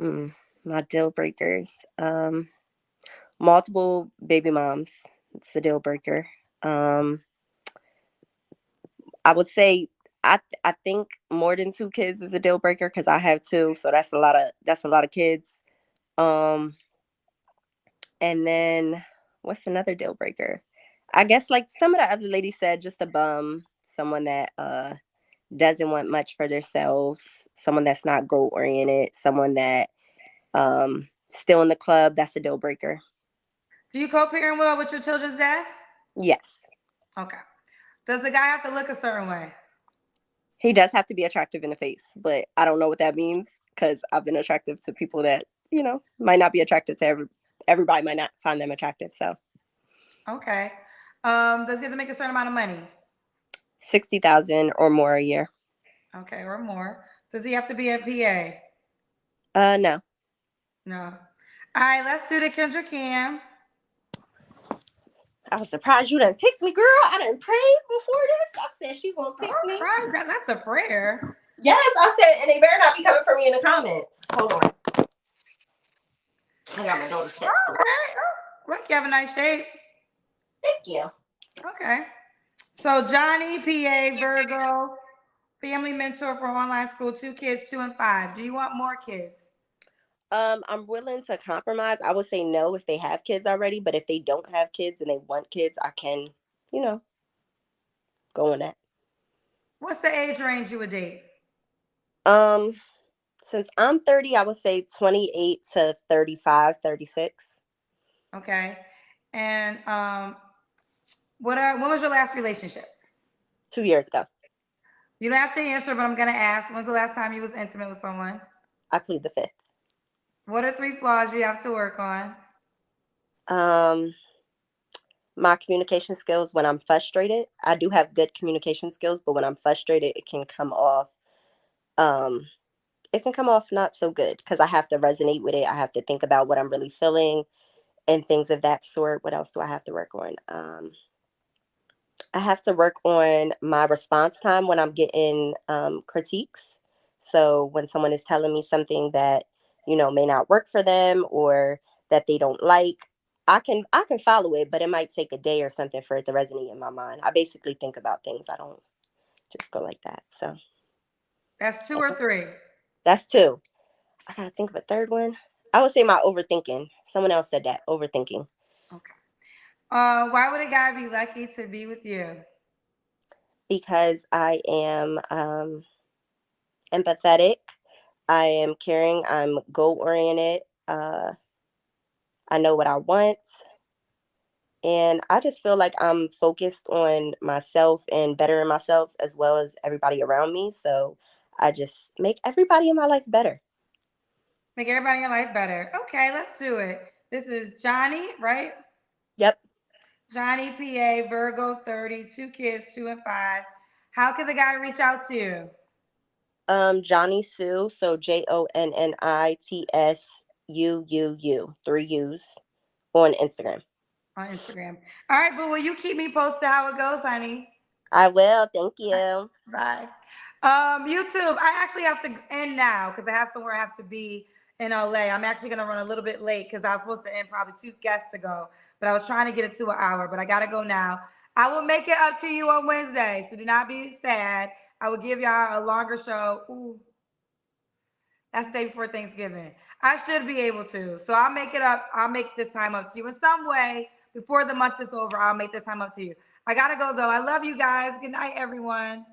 Speaker 6: Mm, my deal breakers. Multiple baby moms. It's a deal breaker. I would say I think more than 2 kids is a deal breaker because I have 2, so that's a lot of kids. Um, and then what's another deal breaker? I guess like some of the other ladies said, just a bum, someone that doesn't want much for themselves, someone that's not goal oriented, someone that still in the club. That's a deal breaker.
Speaker 1: Do you co-parent well with your children's dad?
Speaker 6: Yes.
Speaker 1: Okay. Does the guy have to look a certain way?
Speaker 6: He does have to be attractive in the face, but I don't know what that means because I've been attractive to people that, might not be attractive to everybody might not find them attractive. So
Speaker 1: Okay. Does he have to make a certain amount of money?
Speaker 6: 60,000 or more a year.
Speaker 1: Okay, or more. Does he have to be a PA?
Speaker 6: No.
Speaker 1: No. All right, let's do the Kendra Cam.
Speaker 6: I was surprised you didn't pick me, girl. I didn't pray before this. I said she won't
Speaker 1: All
Speaker 6: pick me.
Speaker 1: right, that's the prayer.
Speaker 6: Yes, I said, and they better not be coming for me in the comments. Hold on. I got my daughter's steps.
Speaker 1: Okay. Look, you have a nice shape.
Speaker 6: Thank you.
Speaker 1: Okay. So Johnny, PA, Virgo, family mentor for online school, 2 kids, 2 and 5. Do you want more kids?
Speaker 6: I'm willing to compromise. I would say no if they have kids already, but if they don't have kids and they want kids, I can, you know, go on that.
Speaker 1: What's the age range you would date?
Speaker 6: Um, since I'm 30, I would say 28 to 35, 36.
Speaker 1: Okay. And when was your last relationship?
Speaker 6: 2 years ago.
Speaker 1: You don't have to answer, but I'm gonna ask. When's the last time you was intimate with someone?
Speaker 6: I plead the fifth.
Speaker 1: What are 3 flaws you have to work on?
Speaker 6: Um, my communication skills when I'm frustrated. I do have good communication skills, but when I'm frustrated, um it can come off not so good because I have to resonate with it. I have to think about what I'm really feeling and things of that sort. What else do I have to work on? I have to work on my response time when I'm getting critiques. So when someone is telling me something that may not work for them or that they don't like, I can follow it, but it might take a day or something for it to resonate in my mind. I basically think about things. I don't just go like that. So
Speaker 1: That's 2 or 3.
Speaker 6: that's 2. I gotta think of a third one. I would say my overthinking. Someone else said that overthinking
Speaker 1: Okay. Why would a guy be lucky to be with you?
Speaker 6: because I am empathetic. I am caring. I'm goal oriented. I know what I want, And I just feel like I'm focused on myself and bettering myself as well as everybody around me. So I just make everybody in my life better.
Speaker 1: Make everybody in your life better. Okay, let's do it. This is Johnny, right?
Speaker 6: Yep.
Speaker 1: Johnny PA, Virgo 30, two kids, 2 and 5. How can the guy reach out to you?
Speaker 6: Johnny Sue. So JONNITSUUU. 3 U's on Instagram.
Speaker 1: On Instagram. All right, but will you keep me posted how it goes, honey?
Speaker 6: I will. Thank you.
Speaker 1: Bye. YouTube, I actually have to end now because I have somewhere I have to be in LA. I'm actually gonna run a little bit late because I was supposed to end probably two guests ago, but I was trying to get it to an hour, but I gotta go now. I will make it up to you on Wednesday, so do not be sad. I will give y'all a longer show. Ooh, that's the day before Thanksgiving. I should be able to. So I'll make it up. I'll make this time up to you in some way before the month is over. I'll make this time up to you. I gotta go though. I love you guys. Good night, everyone.